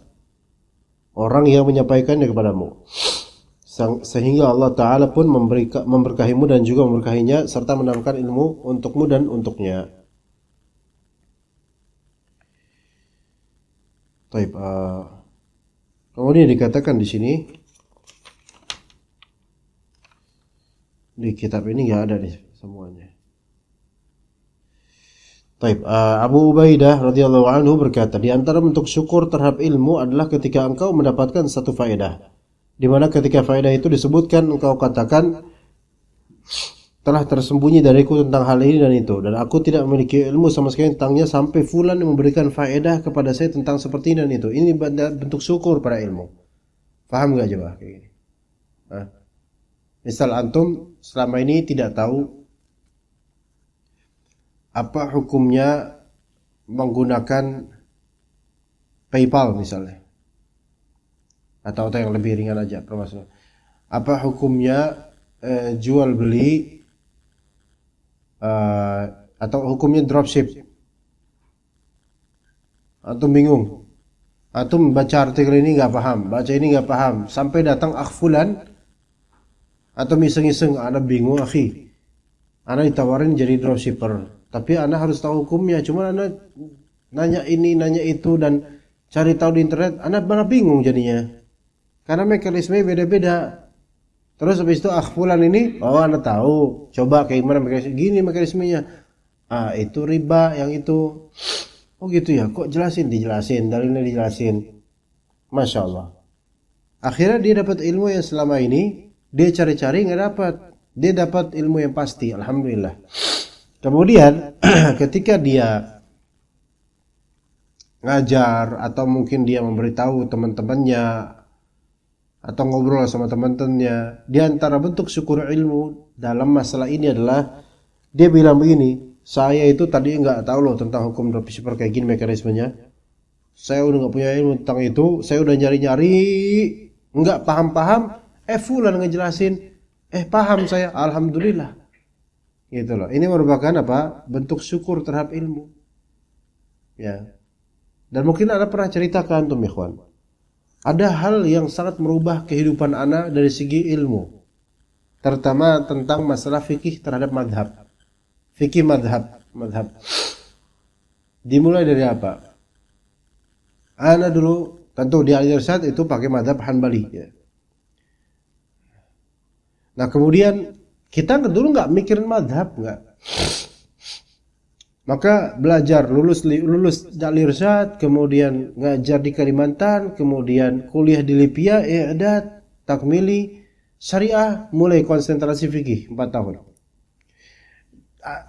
orang yang menyampaikannya kepadamu, sehingga Allah Ta'ala pun memberkahimu dan juga memberkahinya, serta menambahkan ilmu untukmu dan untuknya. Taib. Kemudian dikatakan di sini, di kitab ini nggak ada nih semuanya. Taib. Abu Ubaidah radhiyallahu anhu berkata, di antara bentuk syukur terhadap ilmu adalah ketika engkau mendapatkan satu faedah, di mana ketika faedah itu disebutkan engkau katakan, telah tersembunyi dariku tentang hal ini dan itu, dan aku tidak memiliki ilmu sama sekali tentangnya sampai fulan yang memberikan faedah kepada saya tentang seperti ini dan itu. Ini bentuk syukur pada ilmu. Paham gak coba kayak gini? Misal antum selama ini tidak tahu apa hukumnya menggunakan PayPal misalnya, atau yang lebih ringan aja permasalahan. Apa hukumnya jual beli atau hukumnya dropship? Antum bingung. Antum baca artikel ini nggak paham, baca ini nggak paham, sampai datang fulan atau iseng-iseng, ana bingung akhi, ana ditawarin jadi dropshipper. Tapi Anda harus tahu hukumnya. Cuma Anda nanya ini, nanya itu, dan cari tahu di internet. Anda malah bingung jadinya. Karena mekanisme beda-beda. Terus habis itu fulan ini, Anda tahu. Coba kayak gimana mekanisme. Gini mekanismenya. Itu riba, yang itu. Oh gitu ya, kok dijelasin. Dalilnya dijelasin. Masya Allah. Akhirnya dia dapat ilmu yang selama ini dia cari-cari nggak dapat. Dia dapat ilmu yang pasti. Alhamdulillah. Kemudian ketika dia ngajar atau mungkin dia memberitahu teman-temannya atau ngobrol sama teman-temannya, di antara bentuk syukur ilmu dalam masalah ini adalah dia bilang begini, saya itu tadi nggak tahu loh tentang hukum dropshipper kayak gini mekanismenya. Saya udah nggak punya ilmu tentang itu, saya udah nyari-nyari, nggak paham-paham, fulan ngejelasin, paham saya, alhamdulillah. Gitu loh. Ini merupakan apa? Bentuk syukur terhadap ilmu. Ya. Dan mungkin Anda pernah cerita ke antum ikhwan. Ada hal yang sangat merubah kehidupan Anda dari segi ilmu. Terutama tentang masalah fikih terhadap madhab. Fikih madhab. Dimulai dari apa? Anda dulu tentu di Al-Irsyad itu pakai madhab Hanbali. Ya. Nah kemudian kita dulu nggak mikirin madhab, nggak. Maka belajar lulus Dal Irsyad, kemudian ngajar di Kalimantan, kemudian kuliah di Libya, i'dad, takmili, syariah, mulai konsentrasi fikih 4 tahun.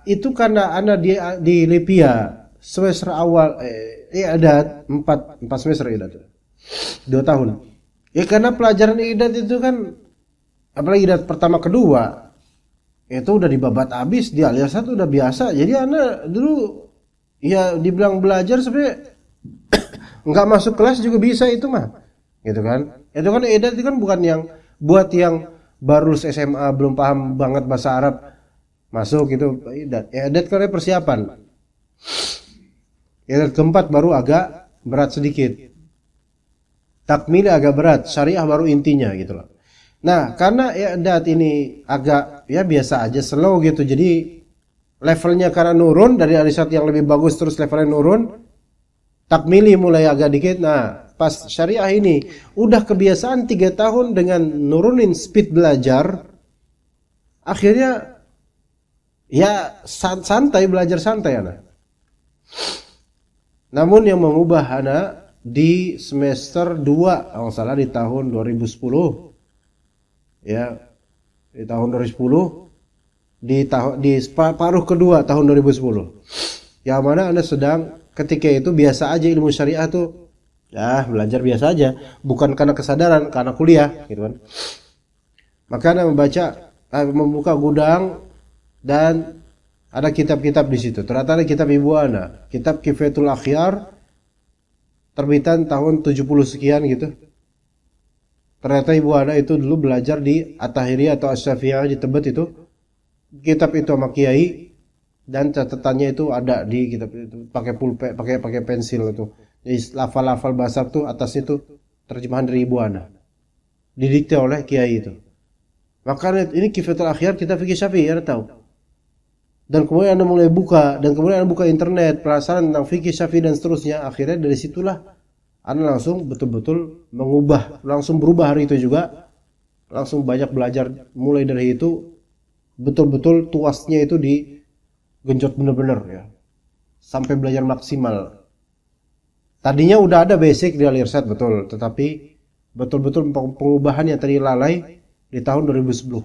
Itu karena anak di Libya semester awal i'dad 4 semester i'dad. 2 tahun. Ya karena pelajaran i'dad itu kan apalagi i'dad pertama kedua itu udah dibabat habis, di alias satu udah biasa. Jadi anak dulu ya dibilang belajar sebenarnya nggak masuk kelas juga bisa itu mah, gitu kan? Itu kan i'dad itu kan bukan yang buat yang baru lulus SMA belum paham banget bahasa Arab masuk itu i'dad. I'dad kan persiapan. I'dad keempat baru agak berat sedikit. Takmil agak berat, syariah baru intinya gitu loh. Nah, karena i'dad ini agak ya biasa aja, slow gitu. Jadi levelnya karena nurun dari Irsyad yang lebih bagus terus levelnya nurun. Takmili mulai agak dikit. Nah, pas syariah ini udah kebiasaan 3 tahun dengan nurunin speed belajar. Akhirnya ya santai, belajar santai anak. Namun yang mengubah anak di semester 2 kalau salah di tahun 2010. Ya, di tahun 2010 di paruh kedua tahun 2010. Yang mana Anda sedang ketika itu biasa aja ilmu syariah tuh ya belajar biasa aja, bukan karena kesadaran, karena kuliah gitu kan. Maka Anda membuka gudang dan ada kitab-kitab di situ. Ternyata ada kitab ibu Ana, kitab Kifayatul Akhyar terbitan tahun 70 sekian gitu. Ternyata ibu Ana itu dulu belajar di At-Tahiriyah atau Asy-Syafi'iyah di Tebet itu. Kitab itu sama kiai dan catatannya itu ada di kitab itu, pakai pulpen, pakai pensil itu. Jadi lafal-lafal bahasa itu atas itu terjemahan dari ibu Ana. Didikte oleh kiai itu. Maka ini Kifayatul Akhyar kita fikih Syafi'i Anda tahu. Dan kemudian Anda mulai buka dan kemudian Anda buka internet, pelajaran tentang fikih Syafi'i dan seterusnya. Akhirnya dari situlah Anda langsung betul-betul langsung berubah hari itu juga. Langsung banyak belajar mulai dari itu. Betul-betul tuasnya itu digenjot bener-bener ya. Sampai belajar maksimal. Tadinya udah ada basic di Al-Irsyad betul. Tetapi betul-betul pengubahan yang tadi lalai di tahun 2010.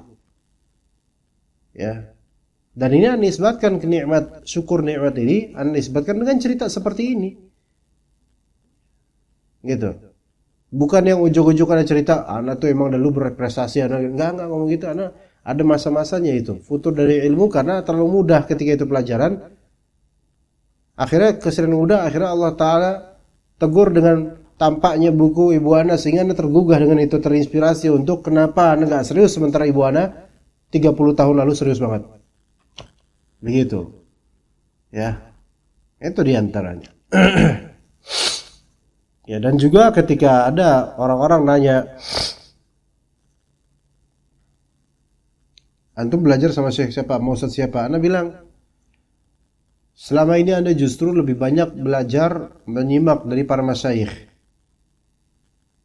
Ya. Dan ini Anda isbatkan ke nikmat, syukur nikmat ini. Anda isbatkan dengan cerita seperti ini. Gitu. Bukan yang ujuk-ujuk ada cerita anak tuh emang dulu berprestasi, anak enggak ngomong gitu. Anak ada masa-masanya itu futur dari ilmu karena terlalu mudah ketika itu pelajaran. Akhirnya keseringan mudah, akhirnya Allah Ta'ala tegur dengan tampaknya buku ibu Ana sehingga Anda tergugah dengan itu, terinspirasi untuk kenapa Anda enggak serius sementara ibu Ana 30 tahun lalu serius banget. Begitu. Ya. Itu diantaranya. Ya, dan juga ketika ada orang-orang nanya, antum belajar sama syekh siapa, maustad siapa? Anda bilang, selama ini Anda justru lebih banyak belajar menyimak dari para masyayikh.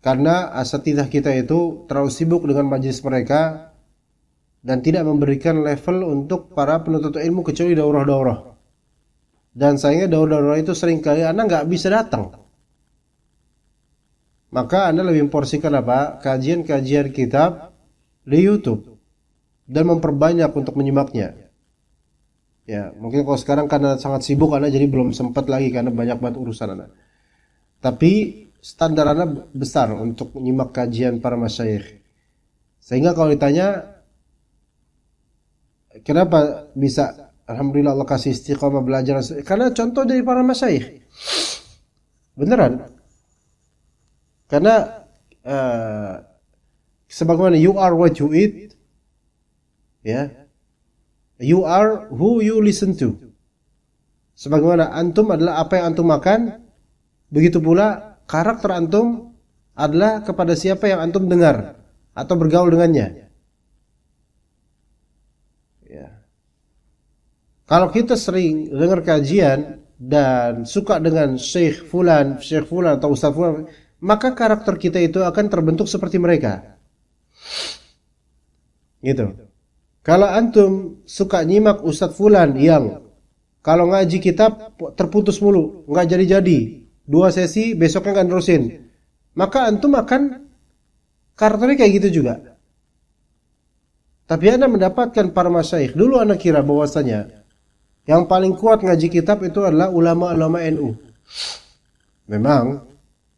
Karena asatidzah kita itu terlalu sibuk dengan majelis mereka dan tidak memberikan level untuk para penuntut ilmu kecuali daurah-daurah. Dan sayangnya daurah-daurah itu seringkali Anda nggak bisa datang. Maka Anda lebih memporsikan apa? Kajian-kajian kitab di YouTube dan memperbanyak untuk menyimaknya. Ya, mungkin kalau sekarang karena sangat sibuk Anda jadi belum sempat lagi karena banyak banget urusan Anda. Tapi standar Anda besar untuk menyimak kajian para masyayikh. Sehingga kalau ditanya kenapa bisa alhamdulillah Allah kasih istiqamah belajar, karena contoh dari para masyayikh. Beneran. Karena sebagaimana you are what you eat, ya, you are who you listen to. Sebagaimana antum adalah apa yang antum makan, begitu pula karakter antum adalah kepada siapa yang antum dengar atau bergaul dengannya. Ya. Kalau kita sering dengar kajian dan suka dengan Syekh Fulan atau Ustaz Fulan, maka karakter kita itu akan terbentuk seperti mereka. Gitu. Kalau antum suka nyimak Ustadz Fulan yang Kalau ngaji kitab terputus mulu, nggak jadi-jadi. 2 sesi, besoknya nggak nerusin. Maka antum akan karakternya kayak gitu juga. Tapi Anda mendapatkan para masyayikh. Dulu Anda kira bahwasanya yang paling kuat ngaji kitab itu adalah ulama-ulama NU. Memang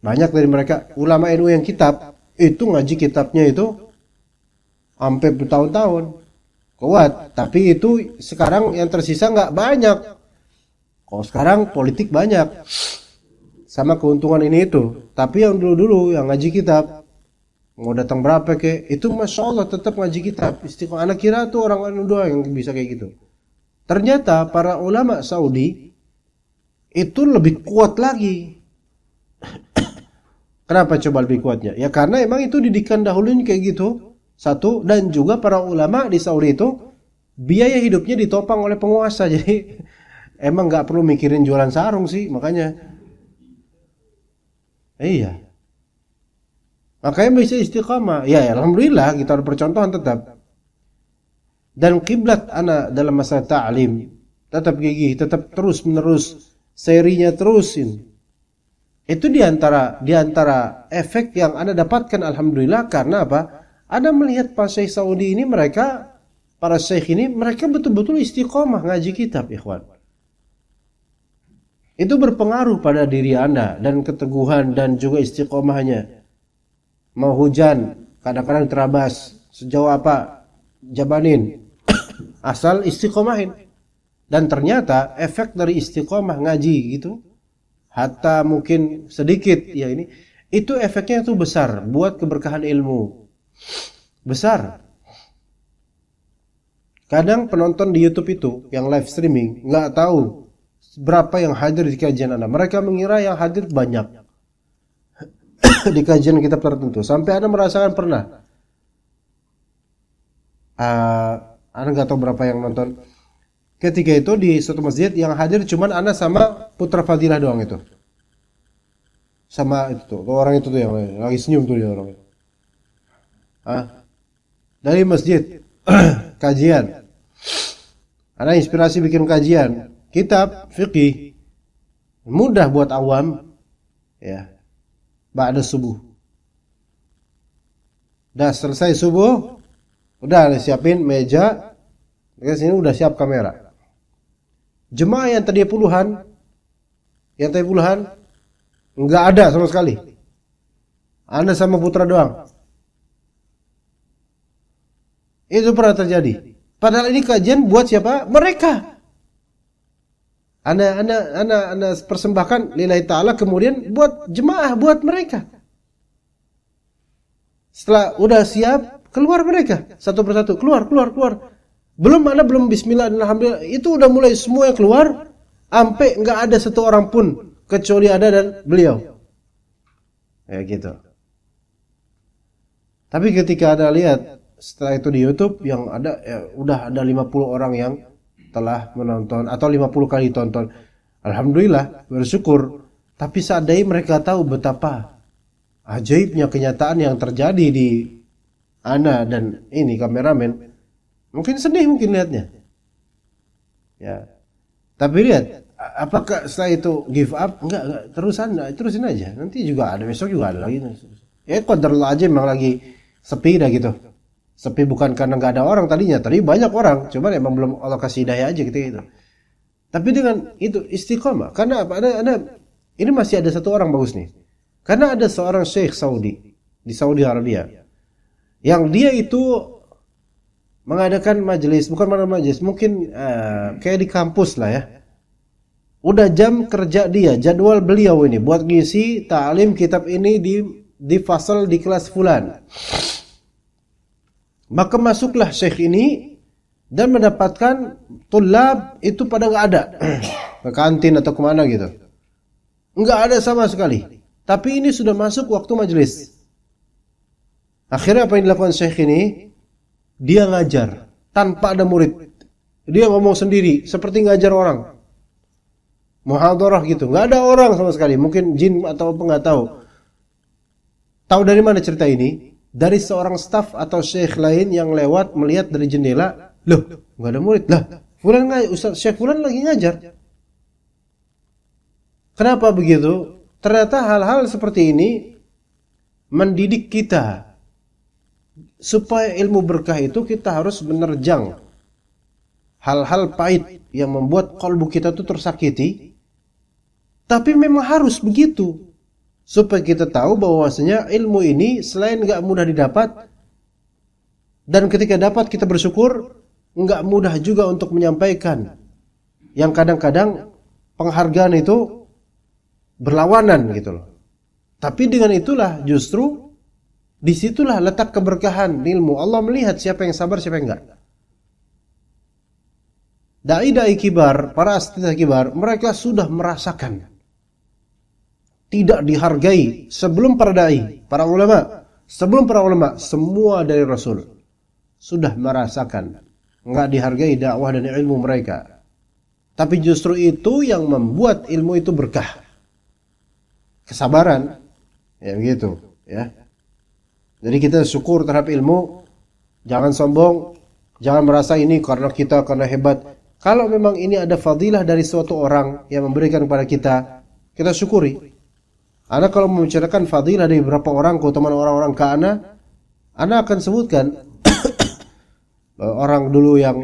banyak dari mereka ulama NU yang kitab itu ngaji kitabnya itu sampai bertahun-tahun kuat. Tapi itu sekarang yang tersisa nggak banyak. Kalau sekarang politik banyak sama keuntungan ini itu. Tapi yang dulu-dulu yang ngaji kitab mau datang berapa ke itu masya Allah tetap ngaji kitab istiqomah. Anak kira tuh orang doang yang bisa kayak gitu. Ternyata para ulama Saudi itu lebih kuat lagi. Kenapa coba lebih kuatnya? Ya karena emang itu didikan dahulunya kayak gitu. Satu, dan juga para ulama di Saudi itu biaya hidupnya ditopang oleh penguasa. Jadi emang nggak perlu mikirin jualan sarung sih, makanya. Iya. Makanya bisa istiqamah. Ya alhamdulillah kita ada percontohan tetap. Dan kiblat anak dalam masa ta'lim tetap gigih, tetap terus menerus serinya terusin. Itu diantara efek yang Anda dapatkan alhamdulillah karena apa? Anda melihat para syekh Saudi ini para syekh ini mereka betul-betul istiqomah ngaji kitab, ikhwan. Itu berpengaruh pada diri Anda dan keteguhan dan juga istiqomahnya. Mau hujan, kadang-kadang terabas, sejauh apa jabanin. Asal istiqomahin. Dan ternyata efek dari istiqomah ngaji gitu, hatta mungkin sedikit ya ini, itu efeknya itu besar buat keberkahan ilmu. Besar. Kadang penonton di YouTube itu yang live streaming nggak tahu berapa yang hadir di kajian Anda. Mereka mengira yang hadir banyak di kajian kitab tertentu. Sampai Anda merasakan pernah Anda nggak tahu berapa yang nonton. Ketika itu di suatu masjid yang hadir cuman Anda sama putra Fadilah doang itu. Sama itu tuh, orang itu tuh yang lagi senyum tuh dia orang itu. Dari masjid kajian. Ada inspirasi bikin kajian kitab fikih mudah buat awam ya. Ba'da subuh. Dah selesai subuh, udah siapin meja. Di sini udah siap kamera. Jemaah yang tadi puluhan enggak ada sama sekali. Anda sama putra doang. Itu pernah terjadi. Padahal ini kajian buat siapa? Mereka. Anda persembahkan lillahi ta'ala kemudian buat jemaah, buat mereka. Setelah udah siap, keluar mereka satu persatu, keluar. Belum bismillah dan alhamdulillah, itu udah mulai semua yang keluar, sampai enggak ada satu orang pun kecuali ada dan beliau. Ya gitu. Tapi ketika ada lihat setelah itu di YouTube yang ada udah ada 50 orang yang telah menonton atau 50 kali tonton. Alhamdulillah, bersyukur. Tapi seandainya mereka tahu betapa ajaibnya kenyataan yang terjadi di Ana dan ini kameramen, mungkin sedih mungkin lihatnya. Ya. Tapi lihat, apakah setelah itu give up? Enggak, terusin aja. Nanti juga ada, besok juga ada lagi. Ya qadarullah aja memang lagi sepi dah gitu. Sepi bukan karena nggak ada orang tadinya, tadi banyak orang, cuman emang belum Allah kasih hidayah aja gitu. Tapi dengan itu istiqomah, karena apa? Ini masih ada satu orang bagus nih. Karena ada seorang syekh Saudi di Saudi Arabia, yang dia itu mengadakan majelis, bukan majelis, mungkin kayak di kampus lah ya. Udah jam kerja dia, jadwal beliau ini buat ngisi ta'lim kitab ini di fasal di kelas fulan. Maka masuklah syekh ini dan mendapatkan tulab itu pada nggak ada ke kantin atau kemana gitu, nggak ada sama sekali. Tapi ini sudah masuk waktu majelis. Akhirnya apa yang dilakukan syekh ini? Dia ngajar tanpa ada murid. Dia ngomong sendiri seperti ngajar orang. Muhadarah gitu, nggak ada orang sama sekali. Mungkin jin atau apa nggak tahu. Tahu dari mana cerita ini? Dari seorang staf atau syekh lain yang lewat melihat dari jendela, loh, nggak ada murid lah. Fulan Ustaz Syekh Fulan lagi ngajar. Kenapa begitu? Ternyata hal-hal seperti ini mendidik kita. Supaya ilmu berkah itu kita harus menerjang hal-hal pahit yang membuat kalbu kita itu tersakiti. Tapi memang harus begitu. Supaya kita tahu bahwasanya ilmu ini selain gak mudah didapat, dan ketika dapat kita bersyukur, gak mudah juga untuk menyampaikan. Yang kadang-kadang penghargaan itu berlawanan gitu loh. Tapi dengan itulah justru disitulah letak keberkahan ilmu. Allah melihat siapa yang sabar, siapa yang enggak. Dai-dai kibar, para asatidz kibar, mereka sudah merasakan tidak dihargai sebelum para dai, para ulama, sebelum para ulama, semua dari Rasul sudah merasakan enggak dihargai dakwah dan ilmu mereka. Tapi justru itu yang membuat ilmu itu berkah. Kesabaran, ya begitu, ya. Jadi kita syukur terhadap ilmu, jangan sombong, jangan merasa ini karena hebat. Kalau memang ini ada fadilah dari suatu orang yang memberikan kepada kita, kita syukuri. Ana kalau membicarakan fadilah dari beberapa orang, keutamaan orang-orang ke ana akan sebutkan orang dulu yang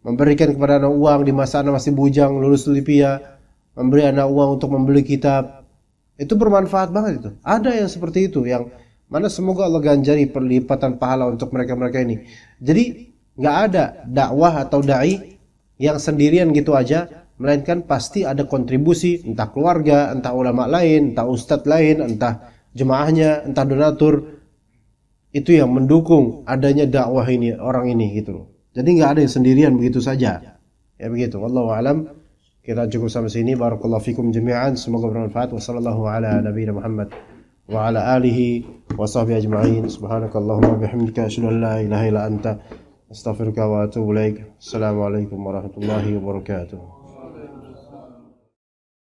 memberikan kepada anak uang di masa anak masih bujang, lulus Lipia, memberi anak uang untuk membeli kitab. Itu bermanfaat banget itu. Ada yang seperti itu, yang mana semoga Allah ganjari perlipatan pahala untuk mereka-mereka ini. Jadi nggak ada dakwah atau dai yang sendirian gitu aja, melainkan pasti ada kontribusi, entah keluarga, entah ulama lain, entah ustadz lain, entah jemaahnya, entah donatur. Itu yang mendukung adanya dakwah ini, orang ini gitu loh. Jadi nggak ada yang sendirian begitu saja. Ya begitu. Wallahu a'lam. Kita cukup sampai sini. Barakallahu fikum jami'an. Semoga bermanfaat. Wassallallahu ala nabiyina Muhammad wa ala alihi wa sahbihi ajma'in. Subhanakallahumma bihamdika asyhadu an la ilaha illa anta astaghfiruka wa atubu ilaik. Assalamualaikum warahmatullahi wabarakatuh.